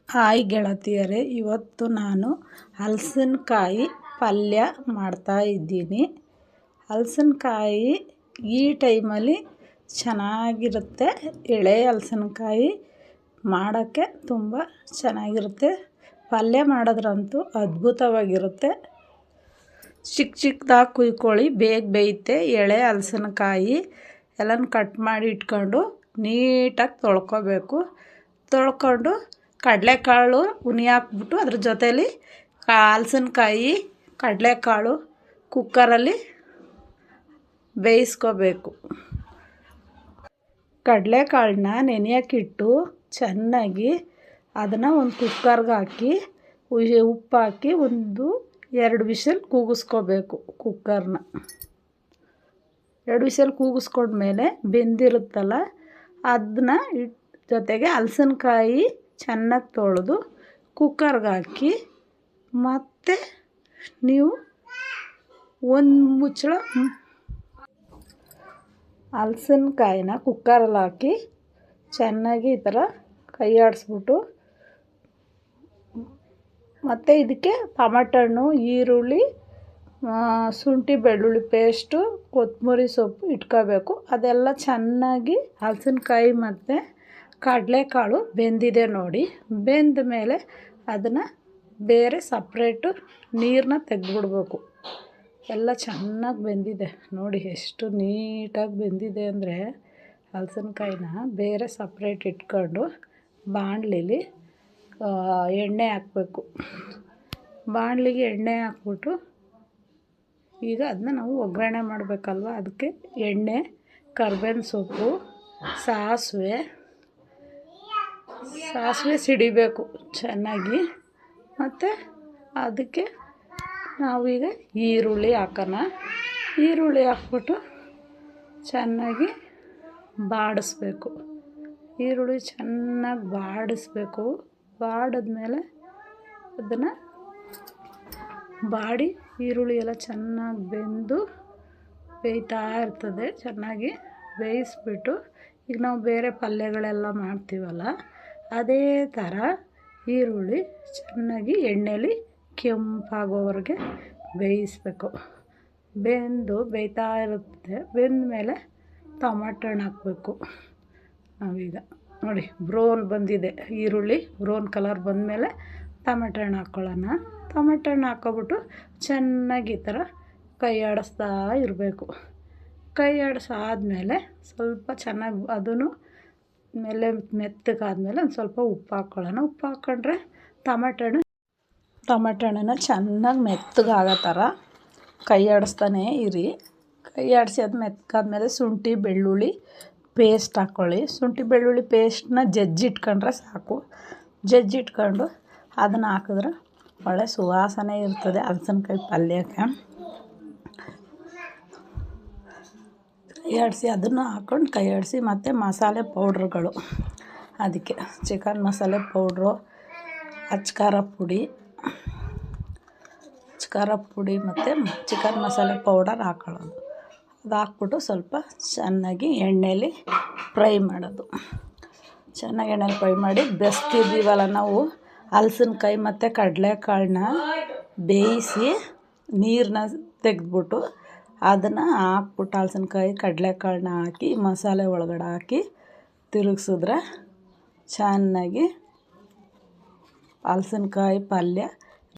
Hi ಗೆಳತಿಯರೇ, ಇವತ್ತು ನಾನು ಹಲಸಿನಕಾಯಿ ಪಲ್ಯ ಮಾಡ್ತಾಯಿದ್ದೀನಿ. ಹಲಸಿನಕಾಯಿ ಈ ಟೈಮಲ್ಲಿ ಚೆನ್ನಾಗಿರುತ್ತೆ. ಎಳೆ ಹಲಸಿನಕಾಯಿ ಮಾಡೋಕ್ಕೆ ತುಂಬ ಚೆನ್ನಾಗಿರುತ್ತೆ. ಪಲ್ಯ ಮಾಡೋದ್ರಂತೂ ಅದ್ಭುತವಾಗಿರುತ್ತೆ. ಚಿಕ್ಕದಾಗಿ ಕುಯ್ಕೊಳ್ಳಿ, ಬೇಗ ಬೇಯುತ್ತೆ. ಎಳೆ ಹಲಸಿನಕಾಯಿ ಎಲ್ಲನೂ ಕಟ್ ಮಾಡಿ ಇಟ್ಕೊಂಡು ನೀಟಾಗಿ ತೊಳ್ಕೊಬೇಕು. ತೊಳ್ಕೊಂಡು ಕಡಲೆಕಾಳು ಉನಿ ಹಾಕ್ಬಿಟ್ಟು ಅದ್ರ ಜೊತೇಲಿ ಹಲಸಿನಕಾಯಿ ಕಡಲೆಕಾಳು ಕುಕ್ಕರಲ್ಲಿ ಬೇಯಿಸ್ಕೋಬೇಕು. ಕಡಲೆಕಾಳನ್ನ ನೆನೆಯೋಕ್ಕಿಟ್ಟು ಚೆನ್ನಾಗಿ ಅದನ್ನು ಒಂದು ಕುಕ್ಕರ್ಗೆ ಹಾಕಿ ಉಪ್ಪು ಹಾಕಿ 1-2 ವಿಷಲ್ ಕೂಗಿಸ್ಕೋಬೇಕು. ಕುಕ್ಕರ್ನ 2 ವಿಷಲ್ ಕೂಗಿಸ್ಕೊಂಡ್ಮೇಲೆ ಬೆಂದಿರುತ್ತಲ್ಲ, ಅದನ್ನ ಜೊತೆಗೆ ಹಲಸಿನಕಾಯಿ ಚೆನ್ನಾಗಿ ತೊಳೆದು ಕುಕ್ಕರ್ಗೆ ಹಾಕಿ, ಮತ್ತು ನೀವು ಒಂದು ಮುಚ್ಚಳ ಹಲಸಿನಕಾಯಿನ ಕುಕ್ಕರಲ್ಲಿ ಹಾಕಿ ಚೆನ್ನಾಗಿ ಈ ಥರ ಕೈ ಆಡಿಸ್ಬಿಟ್ಟು, ಮತ್ತು ಇದಕ್ಕೆ ಟೊಮೆಟೊ ಹಣ್ಣು, ಈರುಳ್ಳಿ, ಶುಂಠಿ ಬೆಳ್ಳುಳ್ಳಿ ಪೇಸ್ಟು, ಕೊತ್ತಂಬರಿ ಸೊಪ್ಪು ಇಟ್ಕೋಬೇಕು. ಅದೆಲ್ಲ ಚೆನ್ನಾಗಿ ಹಲಸಿನಕಾಯಿ ಮತ್ತು ಕಡಲೆಕಾಳು ಬೆಂದಿದೆ ನೋಡಿ. ಬೆಂದ ಮೇಲೆ ಅದನ್ನು ಬೇರೆ ಸಪ್ರೇಟು ನೀರನ್ನ ತೆಗೆದ್ಬಿಡ್ಬೇಕು. ಎಲ್ಲ ಚೆನ್ನಾಗಿ ಬೆಂದಿದೆ ನೋಡಿ, ಎಷ್ಟು ನೀಟಾಗಿ ಬೆಂದಿದೆ ಅಂದರೆ. ಹಲಸಿನಕಾಯಿನ ಬೇರೆ ಸಪ್ರೇಟ್ ಇಟ್ಕೊಂಡು ಬಾಣಲಿಲಿ ಎಣ್ಣೆ ಹಾಕಬೇಕು. ಬಾಣಲಿಗೆ ಎಣ್ಣೆ ಹಾಕ್ಬಿಟ್ಟು ಈಗ ಅದನ್ನ ನಾವು ಒಗ್ಗರಣೆ ಮಾಡಬೇಕಲ್ವ, ಅದಕ್ಕೆ ಎಣ್ಣೆ, ಕರ್ಬೇವಿನ ಸೊಪ್ಪು, ಸಾಸಿವೆ ಸಿಡಿಬೇಕು ಚೆನ್ನಾಗಿ. ಮತ್ತು ಅದಕ್ಕೆ ನಾವೀಗ ಈರುಳ್ಳಿ ಹಾಕೋಣ. ಈರುಳ್ಳಿ ಹಾಕ್ಬಿಟ್ಟು ಚೆನ್ನಾಗಿ ಬಾಡಿಸ್ಬೇಕು. ಈರುಳ್ಳಿ ಚೆನ್ನಾಗಿ ಬಾಡಿಸ್ಬೇಕು. ಬಾಡಿದ್ಮೇಲೆ ಅದನ್ನು ಈರುಳ್ಳಿ ಎಲ್ಲ ಚೆನ್ನಾಗಿ ಬೆಂದು ಬೇಯ್ತಾ ಇರ್ತದೆ. ಚೆನ್ನಾಗಿ ಬೇಯಿಸ್ಬಿಟ್ಟು ಈಗ ನಾವು ಬೇರೆ ಪಲ್ಯಗಳೆಲ್ಲ ಮಾಡ್ತೀವಲ್ಲ, ಅದೇ ಥರ ಈರುಳ್ಳಿ ಚೆನ್ನಾಗಿ ಎಣ್ಣೆಲಿ ಕೆಂಪಾಗೋವರೆಗೆ ಬೇಯಿಸಬೇಕು. ಬೇಯ್ತಾ ಇರುತ್ತೆ. ಬೆಂದ ಮೇಲೆ ಟೊಮೆಟೊ ಹಣ್ಣು ಹಾಕಬೇಕು. ನಾವೀಗ ನೋಡಿ ಬ್ರೌನ್ ಬಂದಿದೆ, ಈರುಳ್ಳಿ ಬ್ರೌನ್ ಕಲರ್ ಬಂದಮೇಲೆ ಟೊಮೆಟೊ ಹಣ್ಣು ಹಾಕ್ಕೊಳ್ಳೋಣ. ಟೊಮೆಟೊ ಹಣ್ಣು ಹಾಕ್ಕೊಬಿಟ್ಟು ಚೆನ್ನಾಗಿ ಈ ಥರ ಕೈ ಆಡಿಸ್ತಾ ಇರಬೇಕು. ಕೈ ಆಡಿಸಾದ್ಮೇಲೆ ಸ್ವಲ್ಪ ಚೆನ್ನಾಗಿ ಅದನ್ನು ಮೇಲೆ ಮೆತ್ತಗಾದ್ಮೇಲೆ ಒಂದು ಸ್ವಲ್ಪ ಉಪ್ಪು ಹಾಕ್ಕೊಳ್ಳೋಣ. ಉಪ್ಪು ಹಾಕ್ಕೊಂಡ್ರೆ ಟೊಮೆಟೊ ಹಣ್ಣನ್ನ ಚೆನ್ನಾಗಿ ಮೆತ್ತಗಾಗೋ ಥರ ಕೈ ಆಡಿಸ್ತಾನೇ ಇರಿ. ಕೈ ಆಡಿಸಿ ಅದು ಮೆತ್ತಗಾದ್ಮೇಲೆ ಶುಂಠಿ ಬೆಳ್ಳುಳ್ಳಿ ಪೇಸ್ಟ್ ಹಾಕ್ಕೊಳ್ಳಿ. ಶುಂಠಿ ಬೆಳ್ಳುಳ್ಳಿ ಪೇಸ್ಟನ್ನ ಜಜ್ಜಿಟ್ಕೊಂಡ್ರೆ ಸಾಕು. ಜಜ್ಜಿಟ್ಕೊಂಡು ಅದನ್ನು ಹಾಕಿದ್ರೆ ಒಳ್ಳೆ ಸುವಾಸನೆ ಇರ್ತದೆ ಹಲಸಿನಕಾಯಿ ಪಲ್ಯಕ್ಕೆ. ಕೈ ಆಡಿಸಿ ಅದನ್ನು ಹಾಕ್ಕೊಂಡು ಕೈ ಆಡಿಸಿ, ಮತ್ತು ಮಸಾಲೆ ಪೌಡ್ರುಗಳು, ಅದಕ್ಕೆ ಚಿಕನ್ ಮಸಾಲೆ ಪೌಡ್ರು, ಅಚ್ಕಾರ ಪುಡಿ ಮತ್ತು ಚಿಕನ್ ಮಸಾಲೆ ಪೌಡರ್ ಹಾಕ್ಕೊಳ್ಳೋದು. ಅದು ಹಾಕ್ಬಿಟ್ಟು ಸ್ವಲ್ಪ ಚೆನ್ನಾಗಿ ಎಣ್ಣೆಲಿ ಫ್ರೈ ಮಾಡೋದು. ಚೆನ್ನಾಗಿ ಎಣ್ಣೆಲಿ ಫ್ರೈ ಮಾಡಿ ಬೆಸ್ತಿದ್ದೀವಲ್ಲ ನಾವು ಹಲಸಿನಕಾಯಿ ಮತ್ತು ಕಡಲೆಕಾಳನ್ನ ಬೇಯಿಸಿ ನೀರನ್ನ ತೆಗೆದ್ಬಿಟ್ಟು ಅದನ್ನು ಹಾಕ್ಬಿಟ್ಟು ಹಲಸಿನಕಾಯಿ ಕಡಲೆಕಾಳನ್ನ ಹಾಕಿ ಮಸಾಲೆ ಒಳಗಡೆ ಹಾಕಿ ತಿರುಗಿಸಿದ್ರೆ ಚೆನ್ನಾಗಿ ಹಲಸಿನಕಾಯಿ ಪಲ್ಯ